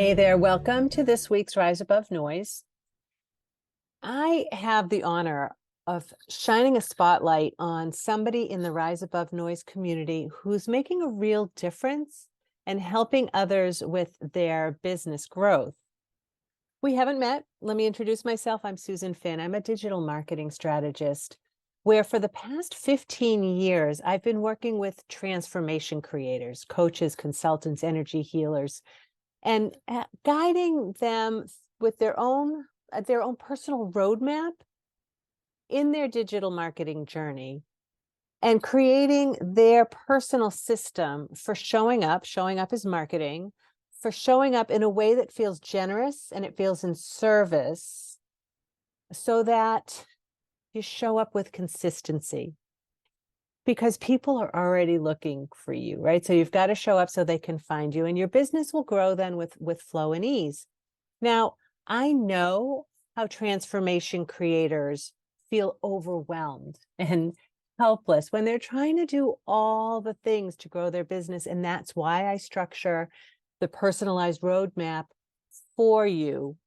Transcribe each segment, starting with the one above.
Hey there, welcome to this week's Rise Above Noise. I have the honor of shining a spotlight on somebody in the Rise Above Noise community who's making a real difference and helping others with their business growth. We haven't met. Let me introduce myself. I'm Susan Finn. I'm a digital marketing strategist, where for the past 15 years, I've been working with transformation creators, coaches, consultants, energy healers, and guiding them with their own personal roadmap in their digital marketing journey, and creating their personal system for showing up as marketing, for showing up in a way that feels generous and it feels in service, so that you show up with consistency, because people are already looking for you, right? So you've got to show up so they can find you, and your business will grow then with flow and ease. Now, I know how transformation creators feel overwhelmed and helpless when they're trying to do all the things to grow their business. And that's why I structure the personalized roadmap for you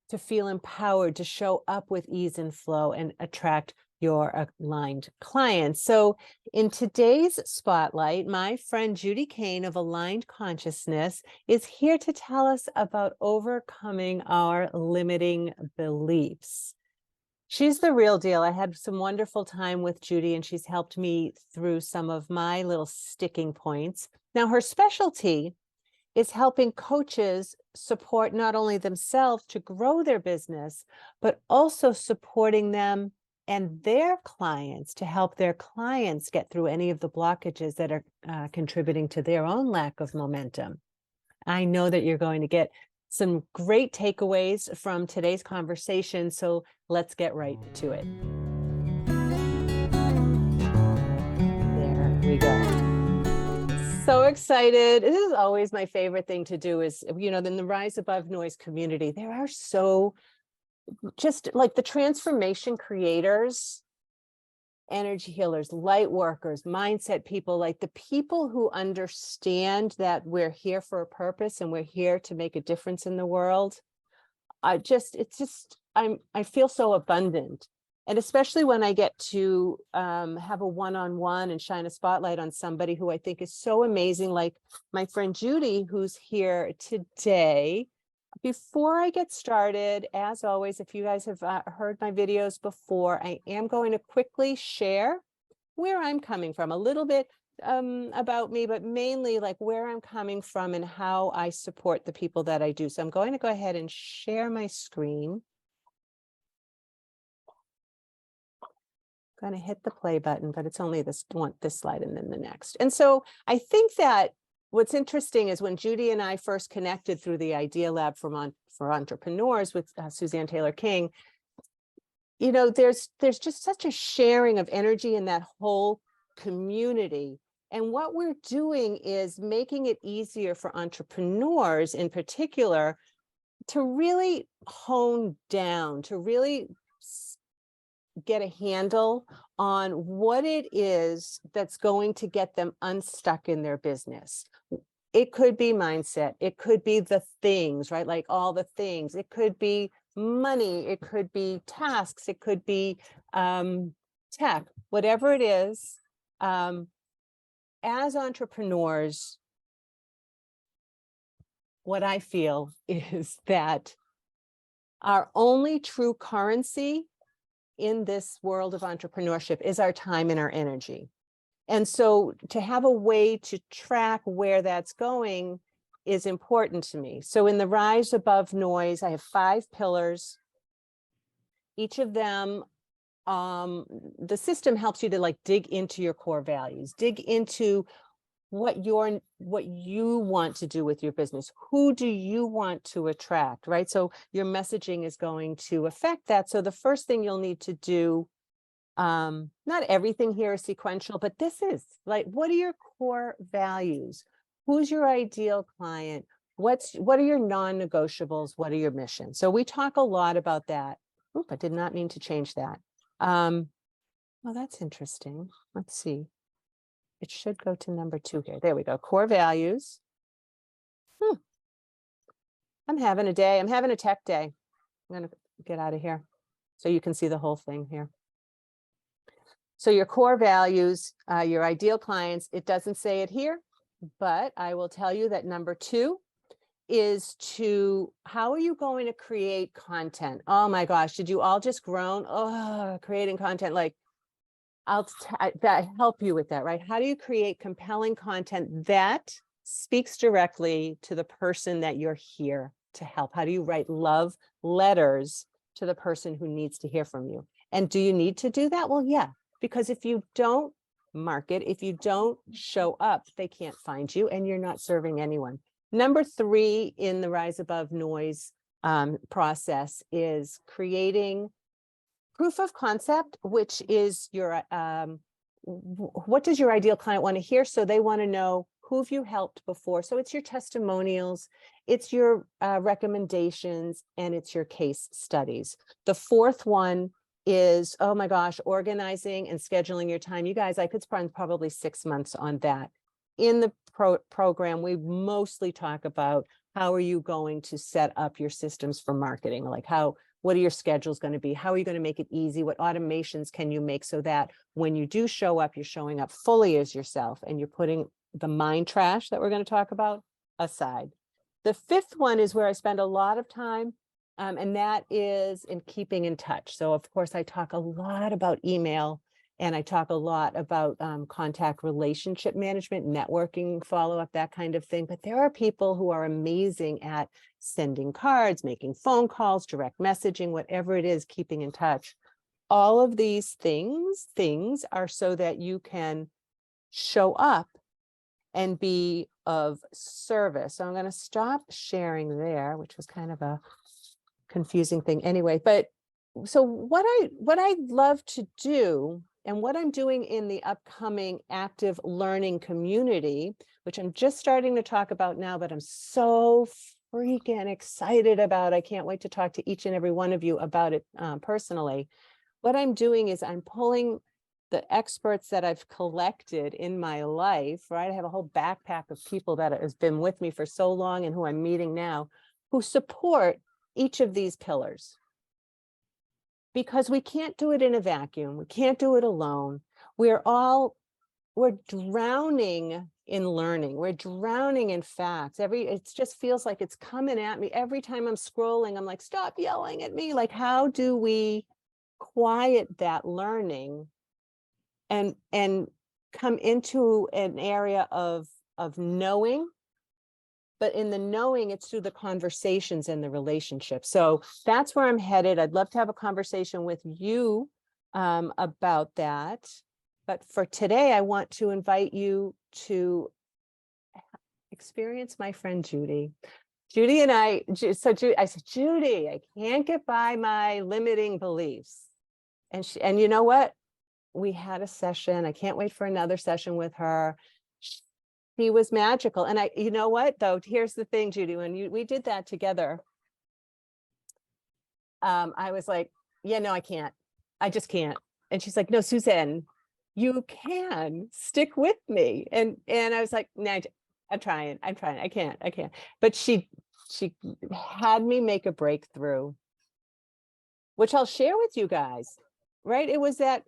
to feel empowered to show up with ease and flow and attract your aligned clients. So in today's spotlight, my friend Judy Kane of Aligned Consciousness is here to tell us about overcoming our limiting beliefs. She's the real deal. I had some wonderful time with Judy, and she's helped me through some of my little sticking points. Now, her specialty is helping coaches support not only themselves to grow their business, but also supporting them and their clients to help their clients get through any of the blockages that are contributing to their own lack of momentum. I know that you're going to get some great takeaways from today's conversation, so let's get right to it. There we go. So excited. This is always my favorite thing to do is, in the Rise Above Noise community, there are so just like the transformation creators, energy healers, light workers, mindset people, like the people who understand that we're here for a purpose and we're here to make a difference in the world. I feel so abundant. And especially when I get to have a one-on-one and shine a spotlight on somebody who I think is so amazing, like my friend Judy, who's here today. Before I get started, as always, if you guys have heard my videos before, I am going to quickly share where I'm coming from, a little bit about me, but mainly like where I'm coming from and how I support the people that I do. So I'm going to go ahead and share my screen. Going to hit the play button, but it's only this slide and then the next. And so I think that what's interesting is when Judy and I first connected through the Idea Lab for Entrepreneurs with Suzanne Taylor King, there's just such a sharing of energy in that whole community. And what we're doing is making it easier for entrepreneurs in particular to really hone down, to really get a handle on what it is that's going to get them unstuck in their business. It could be mindset. It could be the things, right? Like all the things. It could be money. It could be tasks. It could be tech, whatever it is. As entrepreneurs, what I feel is that our only true currency in this world of entrepreneurship is our time and our energy. And so to have a way to track where that's going is important to me. So in the Rise Above Noise, I have 5 pillars. Each of them, the system helps you to like dig into your core values, dig into what you want to do with your business. Who do you want to attract, right? So your messaging is going to affect that. So the first thing you'll need to do, not everything here is sequential, but this is like, what are your core values? Who's your ideal client? What are your non-negotiables? What are your missions? So we talk a lot about that. Oop, I did not mean to change that. Well, that's interesting. Let's see. It should go to number 2 here. There we go. Core values. I'm having a day. I'm having a tech day. I'm going to get out of here so you can see the whole thing here. So your core values, your ideal clients, it doesn't say it here, but I will tell you that number 2 is how are you going to create content? Oh my gosh, did you all just groan? Oh, creating content, like that help you with that, right? How do you create compelling content that speaks directly to the person that you're here to help? How do you write love letters to the person who needs to hear from you? And do you need to do that? Well, yeah, because if you don't market, if you don't show up, they can't find you and you're not serving anyone. Number 3 in the Rise Above Noise process is creating proof of concept, which is your what does your ideal client want to hear? So they want to know who have you helped before. So it's your testimonials, it's your recommendations, and it's your case studies. The 4th one is, oh my gosh, organizing and scheduling your time. You guys, I could spend probably 6 months on that. In the program, we mostly talk about how are you going to set up your systems for marketing, like what are your schedules going to be? How are you going to make it easy? What automations can you make so that when you do show up, you're showing up fully as yourself and you're putting the mind trash that we're going to talk about aside. The 5th one is where I spend a lot of time, and that is in keeping in touch. So of course, I talk a lot about email and I talk a lot about contact relationship management, networking, follow-up, that kind of thing. But there are people who are amazing at sending cards, making phone calls, direct messaging, whatever it is, keeping in touch. All of these things are so that you can show up and be of service. So I'm going to stop sharing there, which was kind of a confusing thing anyway. But so what I love to do, and what I'm doing in the upcoming active learning community, which I'm just starting to talk about now, but I'm so freaking excited about. I can't wait to talk to each and every one of you about it personally. What I'm doing is I'm pulling the experts that I've collected in my life, right? I have a whole backpack of people that has been with me for so long and who I'm meeting now, who support each of these pillars. Because we can't do it in a vacuum. We can't do it alone. We're drowning in learning. We're drowning in facts. It just feels like it's coming at me. Every time I'm scrolling, I'm like, stop yelling at me. Like, how do we quiet that learning and come into an area of knowing? But in the knowing, it's through the conversations and the relationships. So that's where I'm headed. I'd love to have a conversation with you about that. But for today, I want to invite you to experience my friend Judy. Judy and I said, Judy, I can't get by my limiting beliefs. And you know what? We had a session. I can't wait for another session with her. He was magical. And you know what, though, here's the thing, Judy, when we did that together, I was like, yeah, no, I can't. I just can't. And she's like, no, Suzanne, you can stick with me. And I was like, no, I'm trying. I can't. But she had me make a breakthrough, which I'll share with you guys, right? It was that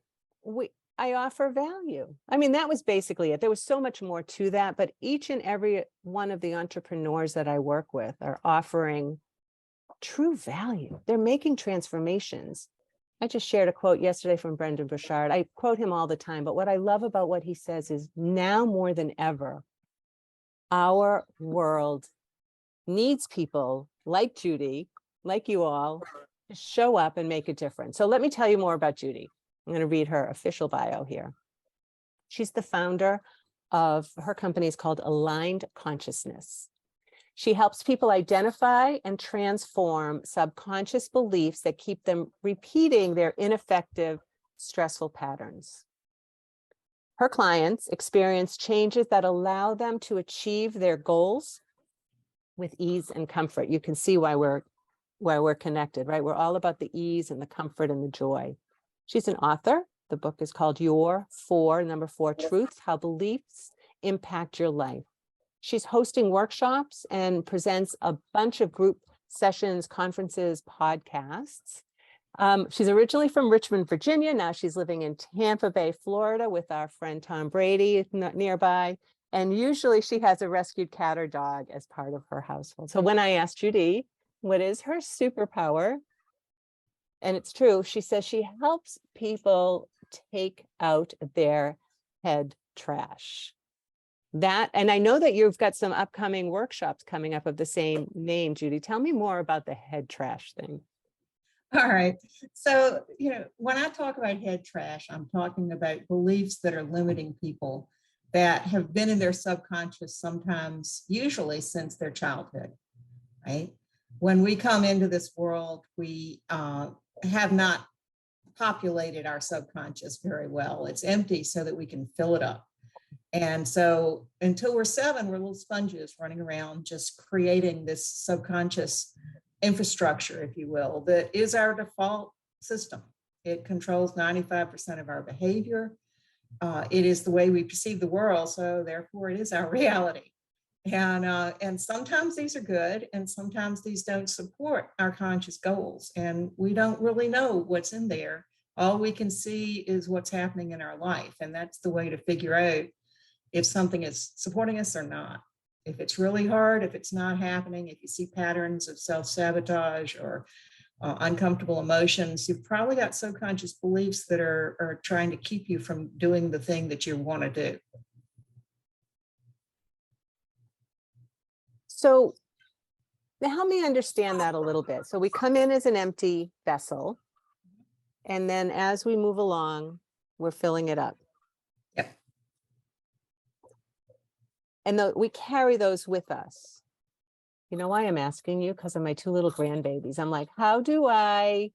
I offer value. I mean, that was basically it. There was so much more to that, but each and every one of the entrepreneurs that I work with are offering true value. They're making transformations. I just shared a quote yesterday from Brendan Burchard. I quote him all the time, but what I love about what he says is now more than ever, our world needs people like Judy, like you all, to show up and make a difference. So let me tell you more about Judy. I'm going to read her official bio here. She's the founder of her company is called Aligned Consciousness. She helps people identify and transform subconscious beliefs that keep them repeating their ineffective, stressful patterns. Her clients experience changes that allow them to achieve their goals with ease and comfort. You can see why we're connected, right? We're all about the ease and the comfort and the joy. She's an author. The book is called Number 4 Truths, How Beliefs Impact Your Life. She's hosting workshops and presents a bunch of group sessions, conferences, podcasts. She's originally from Richmond, Virginia. Now she's living in Tampa Bay, Florida with our friend Tom Brady nearby. And usually she has a rescued cat or dog as part of her household. So when I asked Judy, what is her superpower? And it's true, she says she helps people take out their head trash. That, and I know that you've got some upcoming workshops coming up of the same name, Judy. Tell me more about the head trash thing. All right. So, when I talk about head trash, I'm talking about beliefs that are limiting people that have been in their subconscious sometimes, usually since their childhood, right? When we come into this world, we have not populated our subconscious very well. It's empty so that we can fill it up. And so until we're 7, we're little sponges running around just creating this subconscious infrastructure, if you will, that is our default system. It controls 95% of our behavior. It is the way we perceive the world, so therefore it is our reality. And sometimes these are good, and sometimes these don't support our conscious goals, and we don't really know what's in there. All we can see is what's happening in our life, and that's the way to figure out if something is supporting us or not. If it's really hard, if it's not happening, if you see patterns of self-sabotage or uncomfortable emotions, you've probably got subconscious beliefs that are trying to keep you from doing the thing that you want to do. So help me understand that a little bit. So we come in as an empty vessel, and then as we move along, we're filling it up. Yep. And we carry those with us. You know why I'm asking you? Because of my 2 little grandbabies. I'm like, how do I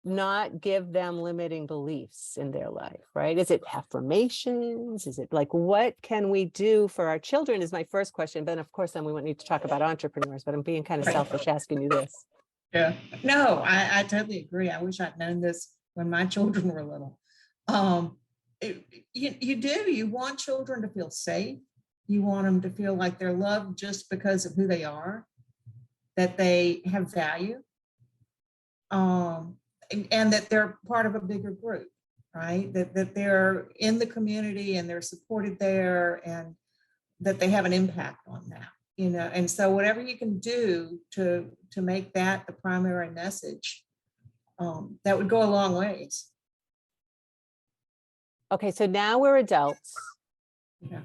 not give them limiting beliefs in their life, right? Is it affirmations? Is it like, what can we do for our children is my first question. But of course, then we won't need to talk about entrepreneurs, but I'm being kind of selfish asking you this. Yeah, no, I totally agree. I wish I'd known this when my children were little. You want children to feel safe. You want them to feel like they're loved just because of who they are, that they have value, and that they're part of a bigger group, right? That they're in the community and they're supported there, and that they have an impact on that, And so whatever you can do to make that the primary message, that would go a long ways. Okay, so now we're adults. Yeah.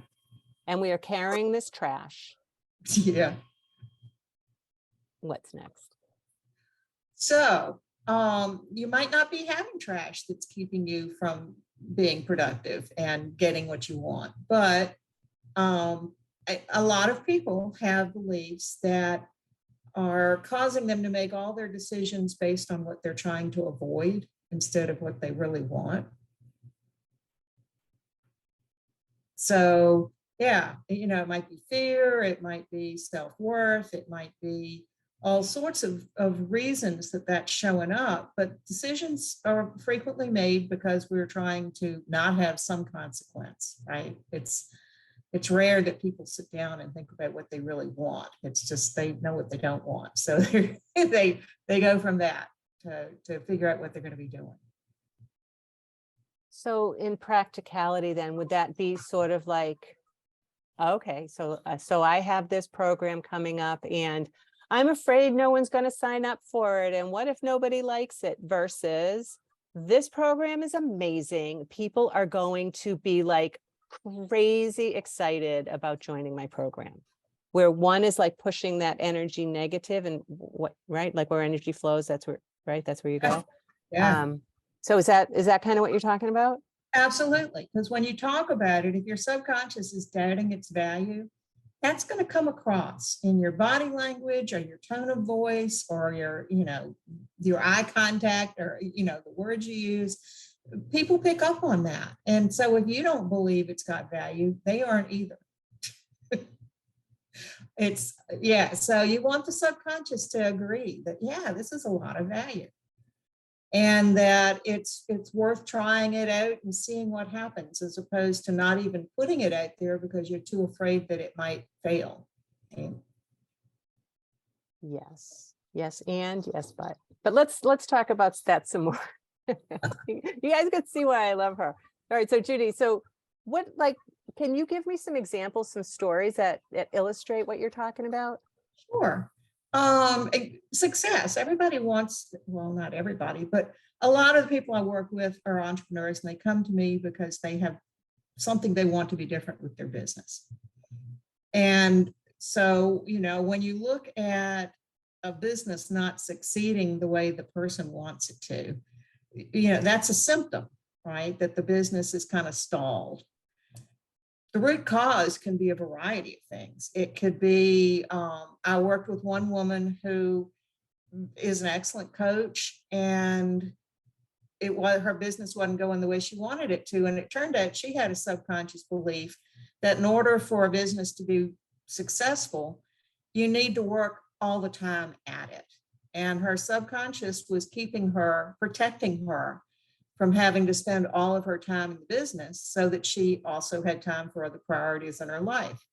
And we are carrying this trash. Yeah. What's next? So you might not be having trash that's keeping you from being productive and getting what you want, but a lot of people have beliefs that are causing them to make all their decisions based on what they're trying to avoid instead of what they really want. So yeah, it might be fear, it might be self-worth, it might be all sorts of reasons that's showing up, but decisions are frequently made because we're trying to not have some consequence, right? It's rare that people sit down and think about what they really want. It's just they know what they don't want. So they go from that to figure out what they're going to be doing. So in practicality, then, would that be sort of like, okay, so I have this program coming up and I'm afraid no one's going to sign up for it. And what if nobody likes it? Versus this program is amazing. People are going to be like crazy excited about joining my program. Where one is like pushing that energy negative and what, right? Like where energy flows, that's where, right? That's where you go. Yeah. So is that kind of what you're talking about? Absolutely. Because when you talk about it, if your subconscious is doubting its value, that's going to come across in your body language or your tone of voice or your eye contact or, the words you use. People pick up on that. And so if you don't believe it's got value, they aren't either. So you want the subconscious to agree that, yeah, this is a lot of value. And that it's worth trying it out and seeing what happens, as opposed to not even putting it out there because you're too afraid that it might fail. Yes. Yes, and yes, but let's talk about that some more. You guys can see why I love her. All right, so Judy, so what, like, can you give me some examples, some stories that illustrate what you're talking about? Sure. Success. Everybody wants, well, not everybody, but a lot of the people I work with are entrepreneurs, and they come to me because they have something they want to be different with their business. And so, when you look at a business not succeeding the way the person wants it to, that's a symptom, right? That the business is kind of stalled. The root cause can be a variety of things. It could be, I worked with one woman who is an excellent coach, and her business wasn't going the way she wanted it to. And it turned out she had a subconscious belief that in order for a business to be successful, you need to work all the time at it. And her subconscious was protecting her from having to spend all of her time in the business so that she also had time for other priorities in her life.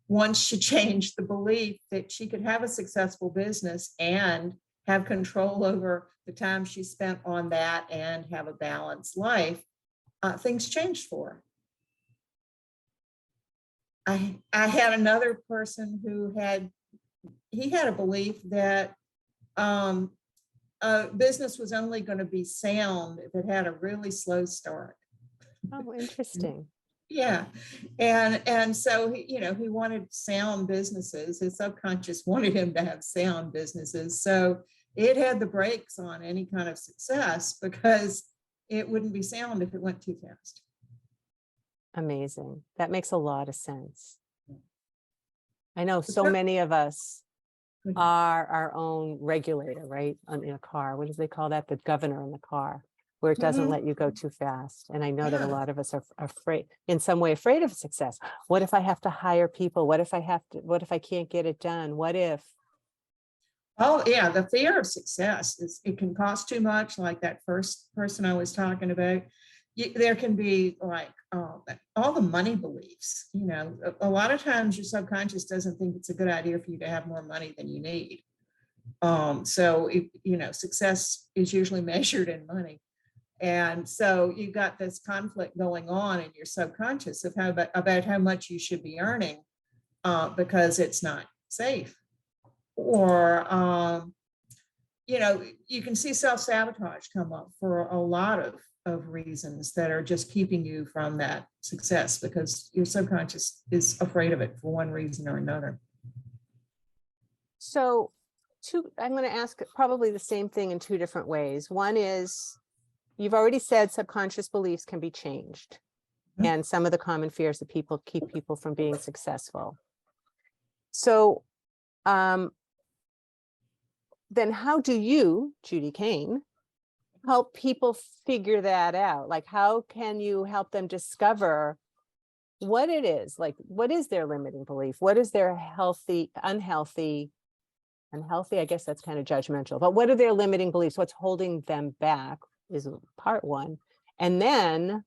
Once she changed the belief that she could have a successful business and have control over the time she spent on that and have a balanced life, things changed for her. I had another person who had a belief that business was only going to be sound if it had a really slow start. Oh, interesting. Yeah. And so he wanted sound businesses. His subconscious wanted him to have sound businesses. So it had the brakes on any kind of success because it wouldn't be sound if it went too fast. Amazing. That makes a lot of sense. I know so many of us are our own regulator, right? In a car. What do they call that? The governor in the car, where it doesn't let you go too fast. And I know that a lot of us are afraid, in some way afraid of success. What if I have to hire people? What if I can't get it done? What if? Oh yeah, the fear of success is it can cost too much, like that first person I was talking about. There can be like all the money beliefs. A lot of times your subconscious doesn't think it's a good idea for you to have more money than you need. So success is usually measured in money. And so you've got this conflict going on in your subconscious of about how much you should be earning because it's not safe. Or, you can see self-sabotage come up for a lot of reasons that are just keeping you from that success because your subconscious is afraid of it for one reason or another. So I'm going to ask probably the same thing in two different ways. One is, you've already said subconscious beliefs can be changed. Mm-hmm. And some of the common fears that people keep people from being successful. So then how do you, Judy Kane, help people figure that out? Like, how can you help them discover what it is? Like, what is their limiting belief? What is their unhealthy, I guess that's kind of judgmental, but what are their limiting beliefs? What's holding them back is part one. And then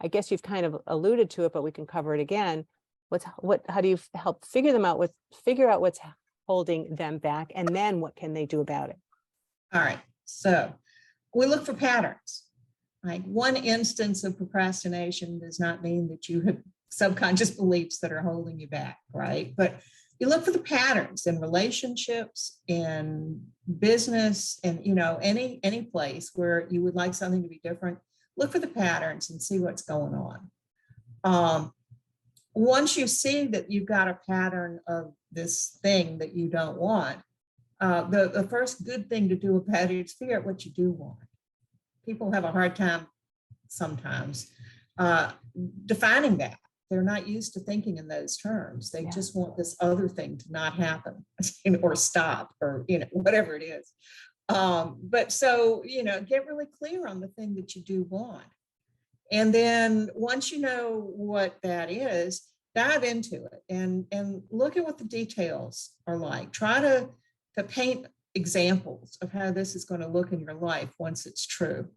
I guess you've kind of alluded to it, but we can cover it again. How do you help figure out what's holding them back? And then what can they do about it? All right. So we look for patterns. Like one instance of procrastination does not mean that you have subconscious beliefs that are holding you back, right? But you look for the patterns in relationships, in business, and any place where you would like something to be different. Look for the patterns and see what's going on. Once you see that you've got a pattern of this thing that you don't want, the first good thing to do about it is figure out what you do want. People have a hard time sometimes defining that. They're not used to thinking in those terms. They just want this other thing to not happen or stop or, whatever it is. But so, get really clear on the thing that you do want. And then once you know what that is, dive into it and look at what the details are like. Try to paint examples of how this is going to look in your life once it's true.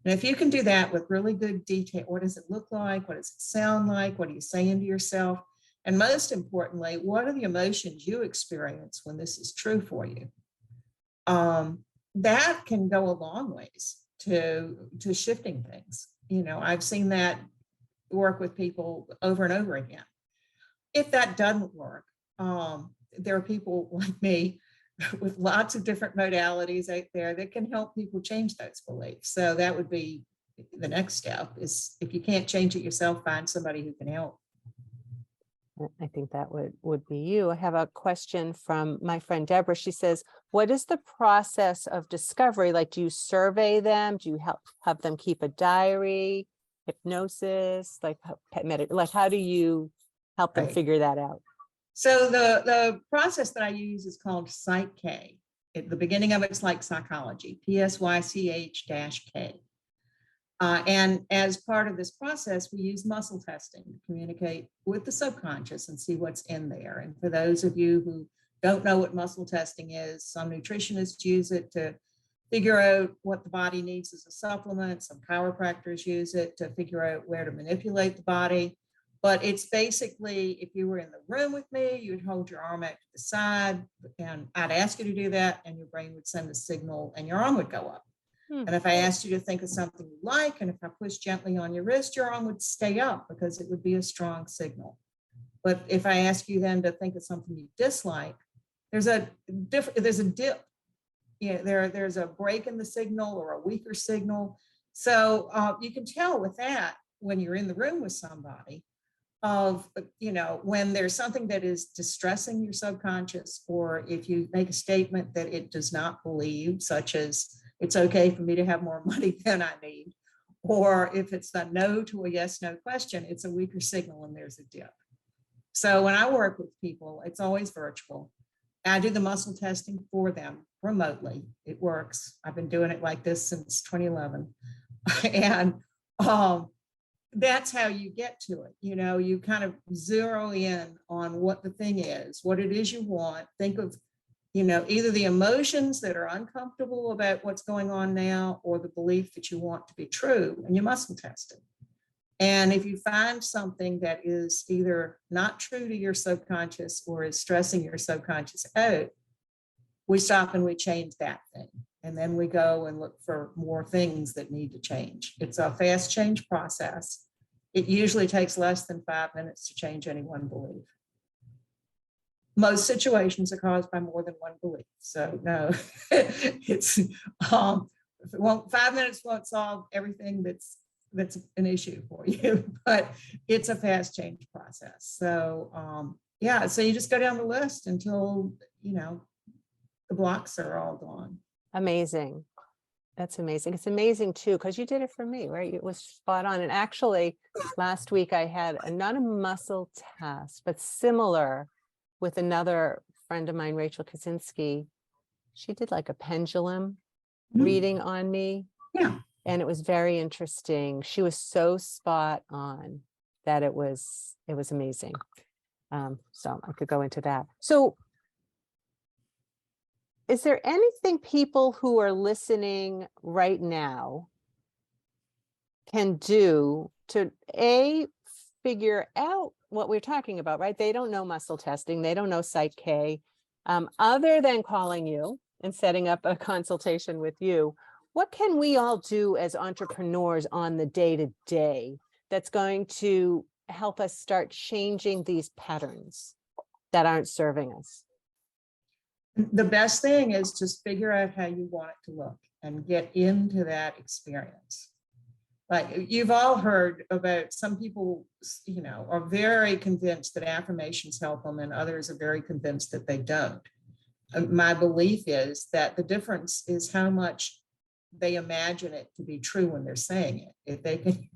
And if you can do that with really good detail, what does it look like? What does it sound like? What are you saying to yourself? And most importantly, what are the emotions you experience when this is true for you? That can go a long ways to shifting things. I've seen that work with people over and over again. If that doesn't work, there are people like me with lots of different modalities out there that can help people change those beliefs. So that would be the next step, is if you can't change it yourself, find somebody who can help. I think that would be you. I have a question from my friend Deborah. She says, what is the process of discovery? Like, do you survey them? Do you have them keep a diary, hypnosis, like how do you help them Right. figure that out? So the process that I use is called Psych-K. At the beginning of it's like psychology, PSYCH-K. And as part of this process, we use muscle testing to communicate with the subconscious and see what's in there. And for those of you who don't know what muscle testing is, some nutritionists use it to figure out what the body needs as a supplement. Some chiropractors use it to figure out where to manipulate the body. But it's basically, if you were in the room with me, you would hold your arm out to the side, and I'd ask you to do that, and your brain would send a signal and your arm would go up. And if I asked you to think of something you like, and if I pushed gently on your wrist, your arm would stay up because it would be a strong signal. But if I ask you then to think of something you dislike, there's a dip. There's a break in the signal or a weaker signal. So you can tell with that when you're in the room with somebody of, when there's something that is distressing your subconscious, or if you make a statement that it does not believe, such as, it's okay for me to have more money than I need. Or if it's a no to a yes, no question, it's a weaker signal and there's a dip. So when I work with people, it's always virtual. I do the muscle testing for them remotely. It works. I've been doing it like this since 2011. And that's how you get to it. You kind of zero in on what the thing is, what it is you want. Think of either the emotions that are uncomfortable about what's going on now, or the belief that you want to be true, and you muscle test it. And if you find something that is either not true to your subconscious or is stressing your subconscious out, we stop and we change that thing. And then we go and look for more things that need to change. It's a fast change process. It usually takes less than 5 minutes to change any one belief. Most situations are caused by more than one belief. So no, it's 5 minutes won't solve everything that's an issue for you, but it's a fast change process. So so you just go down the list until the blocks are all gone. Amazing. That's amazing. It's amazing too, because you did it for me, right? It was spot on. And actually, last week I had not a muscle test, but similar with another friend of mine, Rachel Kaczynski. She did like a pendulum reading on me. Yeah. And it was very interesting. She was so spot on that it was amazing. So I could go into that. So is there anything people who are listening right now can do to figure out what we're talking about, right? They don't know muscle testing. They don't know Psych-K. Other than calling you and setting up a consultation with you, what can we all do as entrepreneurs on the day-to-day that's going to help us start changing these patterns that aren't serving us? The best thing is just figure out how you want it to look and get into that experience. Like you've all heard about, some people, are very convinced that affirmations help them, and others are very convinced that they don't. My belief is that the difference is how much they imagine it to be true when they're saying it. If they can,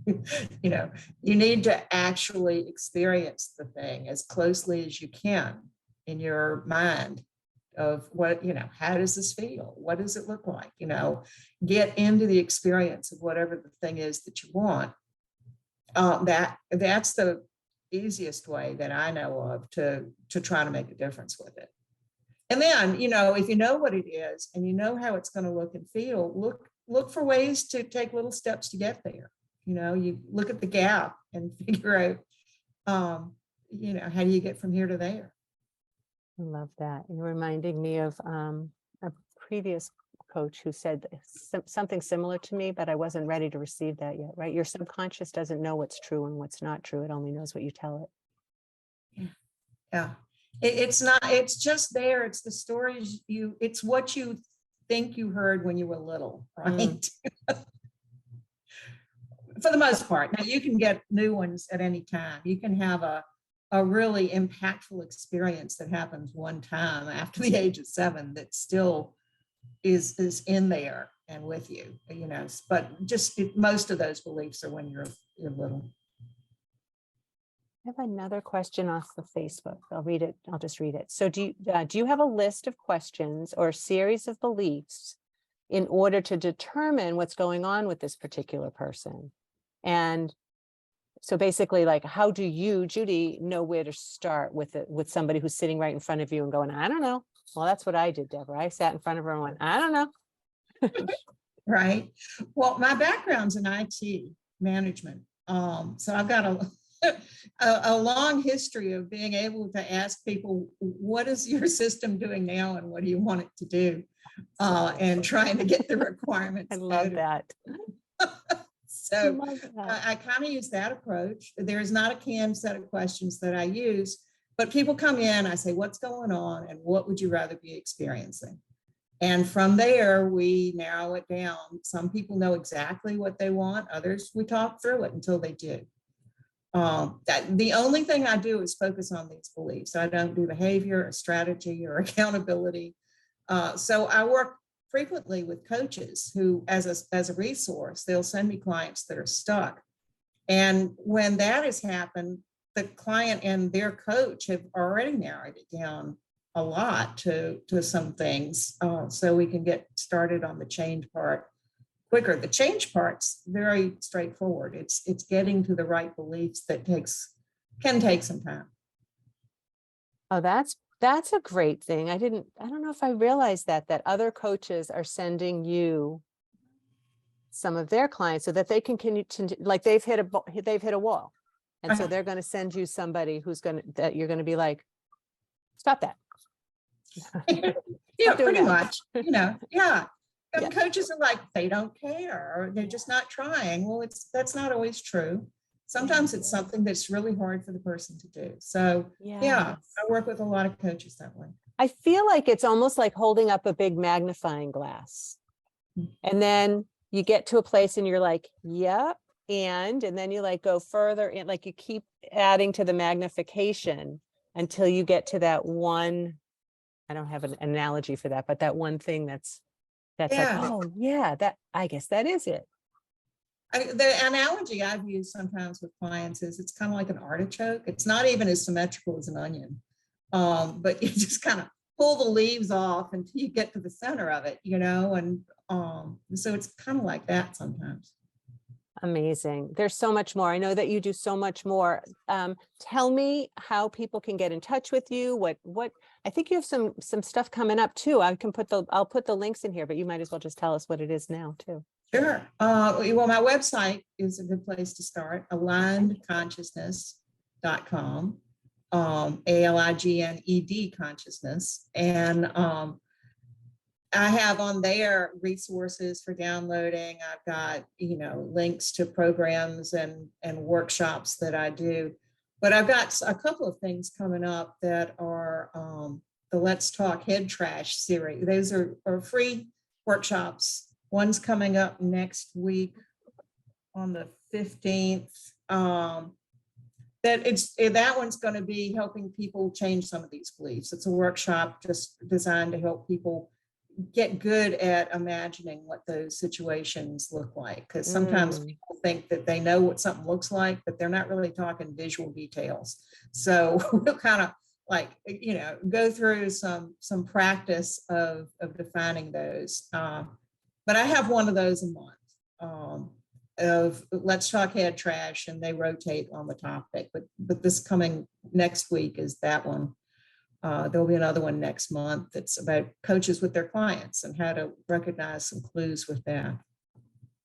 you need to actually experience the thing as closely as you can in your mind of what, how does this feel? What does it look like? Get into the experience of whatever the thing is that you want. That's the easiest way that I know of to try to make a difference with it. And then, if you know what it is and you know how it's going to look and feel, look for ways to take little steps to get there. You look at the gap and figure out, how do you get from here to there? I love that. You're reminding me of a previous coach who said something similar to me, but I wasn't ready to receive that yet, right? Your subconscious doesn't know what's true and what's not true. It only knows what you tell it. Yeah. It's not, it's just there. It's the stories it's what you think you heard when you were little, right? For the most part. Now you can get new ones at any time. You can have a really impactful experience that happens one time after the age of 7 that still is in there and with you, but just most of those beliefs are when you're little. I have another question off the Facebook. I'll read it. I'll just read it. So do you have a list of questions or a series of beliefs in order to determine what's going on with this particular person? And so basically, like, how do you, Judy, know where to start with somebody who's sitting right in front of you and going, I don't know. Well, that's what I did, Deborah. I sat in front of her and went, I don't know. Right. Well, my background's in IT management. So I've got a long history of being able to ask people, what is your system doing now and what do you want it to do? And trying to get the requirements. I love that. So I kind of use that approach. There is not a canned set of questions that I use, but people come in, I say, what's going on and what would you rather be experiencing? And from there, we narrow it down. Some people know exactly what they want. Others, we talk through it until they do. The only thing I do is focus on these beliefs. I don't do behavior or strategy or accountability. So I work frequently with coaches who, as a resource, they'll send me clients that are stuck. And when that has happened, the client and their coach have already narrowed it down a lot to some things, so we can get started on the change part quicker. The change part's very straightforward. It's getting to the right beliefs that can take some time. Oh, that's a great thing. I don't know if I realized that other coaches are sending you some of their clients so that they can continue to, like, they've hit a wall. And so they're going to send you somebody that you're going to be like, stop that. Yeah, pretty much, yeah. Yeah. Coaches are like, they don't care, or they're just not trying. Well, that's not always true. Sometimes it's something that's really hard for the person to do. So yeah, I work with a lot of coaches that way. I feel like it's almost like holding up a big magnifying glass. And then you get to a place and you're like, yep. And then you like go further in, like you keep adding to the magnification until you get to that one. I don't have an analogy for that, but that one thing that's like, oh yeah, I guess that is it. The analogy I've used sometimes with clients is it's kind of like an artichoke. It's not even as symmetrical as an onion, but you just kind of pull the leaves off until you get to the center of it, and so it's kind of like that sometimes. Amazing. There's so much more. I know that you do so much more. Tell me how people can get in touch with you. What I think you have some stuff coming up too. I'll put the links in here, but you might as well just tell us what it is now too. Sure. Well, my website is a good place to start. alignedconsciousness.com, ALIGNED consciousness. And I have on there resources for downloading. I've got, links to programs and workshops that I do. But I've got a couple of things coming up that are the Let's Talk Head Trash series. Those are free workshops. One's coming up next week on the 15th. That one's going to be helping people change some of these beliefs. It's a workshop just designed to help people get good at imagining what those situations look like. Because sometimes people think that they know what something looks like, but they're not really talking visual details. So we'll kind of like, go through some practice of defining those. But I have one of those a month of Let's Talk Head Trash, and they rotate on the topic. But this coming next week is that one. There'll be another one next month that's about coaches with their clients and how to recognize some clues with that.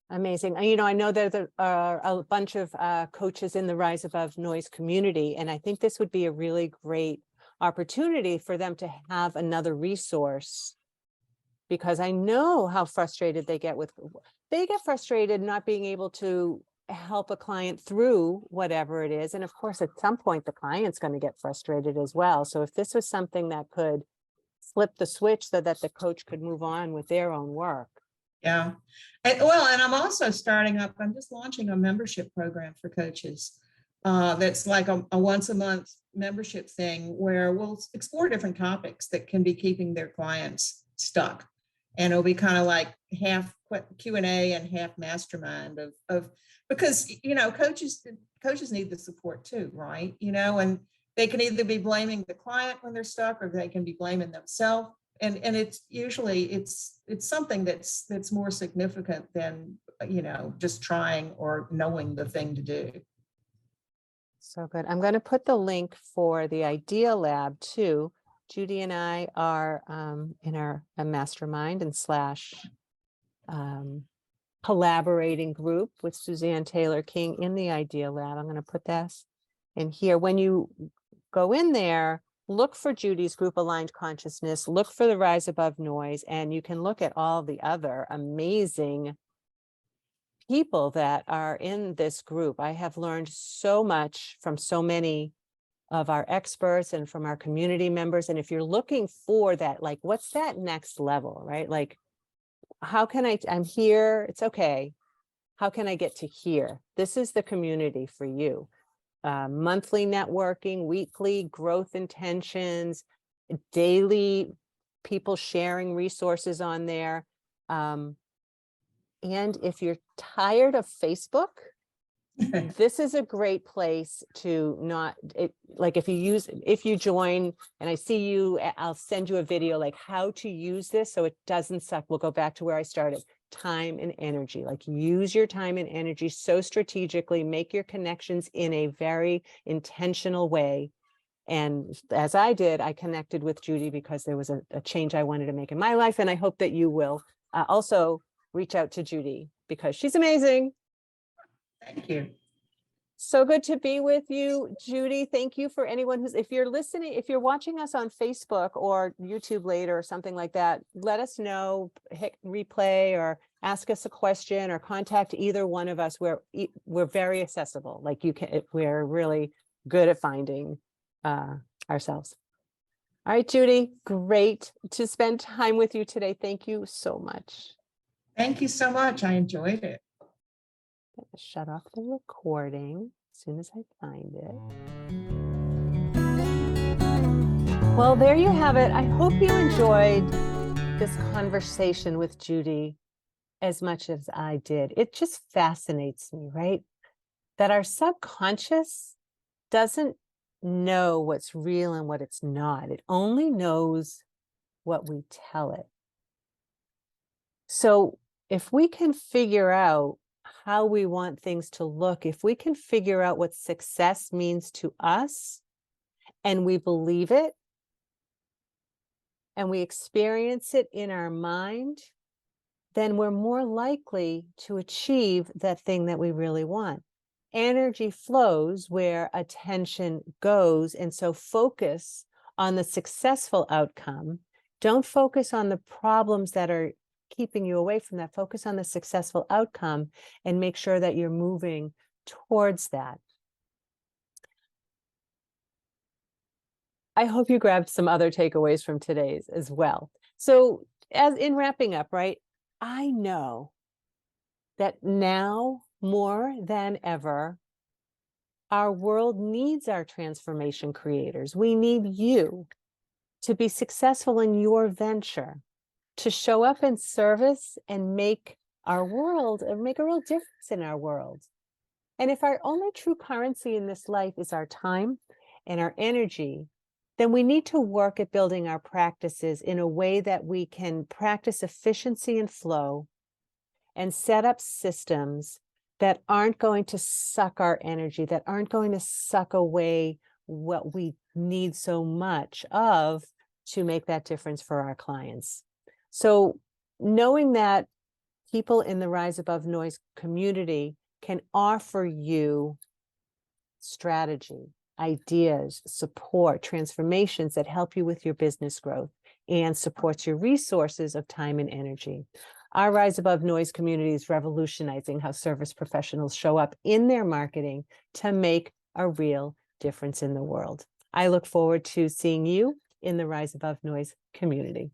Amazing. I know that there are a bunch of coaches in the Rise Above Noise community, and I think this would be a really great opportunity for them to have another resource, because I know how frustrated they get frustrated not being able to help a client through whatever it is. And of course, at some point, the client's going to get frustrated as well. So if this was something that could flip the switch so that the coach could move on with their own work. Yeah. And I'm also I'm just launching a membership program for coaches. That's like a once a month membership thing where we'll explore different topics that can be keeping their clients stuck. And it'll be kind of like half Q&A and half mastermind of because, coaches need the support too, right? And they can either be blaming the client when they're stuck, or they can be blaming themselves. And it's usually it's something that's more significant than just trying or knowing the thing to do. So good. I'm going to put the link for the Idea Lab too. Judy and I are in a mastermind and / collaborating group with Suzanne Taylor King in the Idea Lab. I'm going to put this in here. When you go in there, look for Judy's Group Aligned Consciousness, look for the Rise Above Noise, and you can look at all the other amazing people that are in this group. I have learned so much from so many of our experts and from our community members. And if you're looking for that, like, what's that next level, right? Like, how can I'm here, it's okay. How can I get to here? This is the community for you. Monthly networking, weekly growth intentions, daily people sharing resources on there. And if you're tired of Facebook, this is a great place to if you join and I see you, I'll send you a video like how to use this so it doesn't suck. We'll go back to where I started. Time and energy, like use your time and energy so strategically, make your connections in a very intentional way. And as I did, I connected with Judy because there was a change I wanted to make in my life. And I hope that you will also reach out to Judy because she's amazing. Thank you. So good to be with you, Judy. Thank you for anyone if you're listening, if you're watching us on Facebook or YouTube later or something like that, let us know, hit replay or ask us a question or contact either one of us. We're very accessible. Like we're really good at finding ourselves. All right, Judy, great to spend time with you today. Thank you so much. Thank you so much. I enjoyed it. Shut off the recording as soon as I find it. Well, there you have it. I hope you enjoyed this conversation with Judy as much as I did. It just fascinates me, right? That our subconscious doesn't know what's real and what it's not. It only knows what we tell it. So if we can figure out how we want things to look, if we can figure out what success means to us and we believe it and we experience it in our mind, then we're more likely to achieve that thing that we really want. Energy flows where attention goes, and so focus on the successful outcome. Don't focus on the problems that are keeping you away from that. Focus on the successful outcome and make sure that you're moving towards that. I hope you grabbed some other takeaways from today's as well. So as in wrapping up, right? I know that now more than ever, our world needs our transformation creators. We need you to be successful in your venture, to show up in service and make our world, make a real difference in our world. And if our only true currency in this life is our time and our energy, then we need to work at building our practices in a way that we can practice efficiency and flow and set up systems that aren't going to suck our energy, that aren't going to suck away what we need so much of to make that difference for our clients. So knowing that people in the Rise Above Noise community can offer you strategy, ideas, support, transformations that help you with your business growth and supports your resources of time and energy. Our Rise Above Noise community is revolutionizing how service professionals show up in their marketing to make a real difference in the world. I look forward to seeing you in the Rise Above Noise community.